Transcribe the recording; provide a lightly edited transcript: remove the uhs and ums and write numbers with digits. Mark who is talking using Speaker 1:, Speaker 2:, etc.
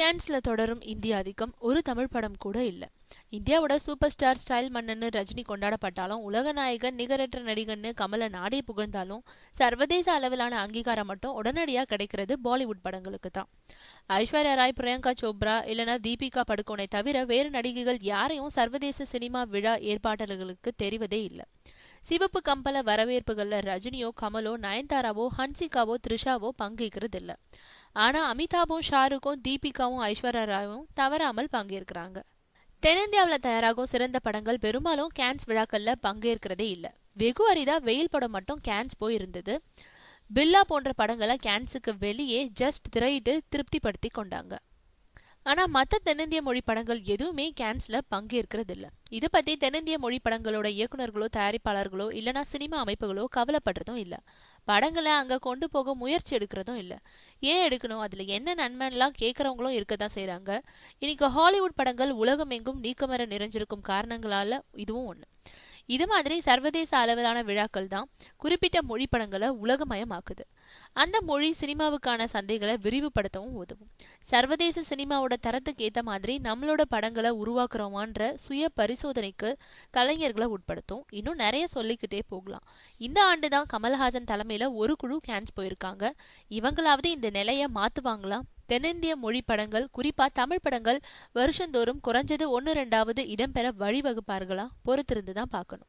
Speaker 1: கேன்ஸ்ல தொடரும் இந்திய ஆதிக்கம். ஒரு தமிழ் படம் கூட இல்ல. இந்தியாவோட சூப்பர் ஸ்டார் ஸ்டைல் மன்னன்னு ரஜினி கொண்டாடப்பட்டாலும், உலக நாயகன் நிகரற்ற நடிகன்னு கமல நாடே புகழ்ந்தாலும், சர்வதேச அளவிலான அங்கீகாரம் மட்டும் உடனடியா கிடைக்கிறது பாலிவுட் படங்களுக்கு தான். ஐஸ்வர்யா ராய், பிரியங்கா சோப்ரா இல்லனா தீபிகா படுகோனை தவிர வேறு நடிகைகள் யாரையும் சர்வதேச சினிமா விழா ஏற்பாட்டாளர்களுக்கு தெரிவதே இல்ல. சிவப்பு கம்பள வரவேற்புகள்ல ரஜினியோ, கமலோ, நயன்தாராவோ, ஹன்சிகாவோ, த்ரிஷாவோ பங்கேற்கிறது இல்ல. ஆனா அமிதாபும், ஷாருக்கும், தீபிகாவும், ஐஸ்வர்யா ராயும் தவறாமல் பங்கேற்கிறாங்க. தென்னிந்தியாவில் தயாராகும் சிறந்த படங்கள் பெரும்பாலும் கேன்ஸ் விழாக்கள்ல பங்கேற்கிறதே இல்ல. வெகு அரிதா வெயில் படம் மட்டும் கேன்ஸ் போயிருந்தது. பில்லா போன்ற படங்களை கேன்ஸுக்கு வெளியே ஜஸ்ட் திரையிட்டு திருப்திப்படுத்தி கொண்டாங்க. ஆனா மற்ற தென்னிந்திய மொழி படங்கள் எதுவுமே கேன்ஸ்ல பங்கேற்கிறது இல்ல. இது பத்தி தென்னிந்திய மொழி படங்களோட இயக்குநர்களோ, தயாரிப்பாளர்களோ இல்லனா சினிமா அமைப்புகளோ கவலைப்படுறதும் இல்ல. படங்களை அங்க கொண்டு போக முயற்சி எடுக்கிறதும் இல்ல. ஏன் எடுக்கணும், அதுல என்ன நன்மைலாம் கேட்கறவங்களும் இருக்கதான் செய்யறாங்க. இன்னைக்கு ஹாலிவுட் படங்கள் உலகம் எங்கும் நீக்கமர நிறைஞ்சிருக்கும் காரணங்களால இதுவும் ஒண்ணு. இது மாதிரி சர்வதேச அளவிலான விழாக்கள் தான் குறிப்பிட்ட மொழி படங்களை உலகமயமாக்குது. அந்த மொழி சினிமாவுக்கான சந்தைகளை விரிவுபடுத்தவும் உதவும். சர்வதேச சினிமாவோட தரத்துக்கு ஏத்த மாதிரி நம்மளோட படங்களை உருவாக்குறோமான்ற சுய பரிசோதனைக்கு கலைஞர்களை உட்படுத்தும். இன்னும் நிறைய சொல்லிக்கிட்டே போகலாம். இந்த ஆண்டு தான் கமல்ஹாசன் தலைமையில ஒரு குழு கேன்ஸ் போயிருக்காங்க. இவங்களாவது இந்த நிலையை மாத்துவாங்களா? தென்னிந்திய மொழி படங்கள், குறிப்பா தமிழ் படங்கள் வருஷந்தோறும் குறைஞ்சது 1-2வது இடம்பெற வழிவகுப்பார்களா? பொறுத்திருந்து தான் பார்க்கணும்.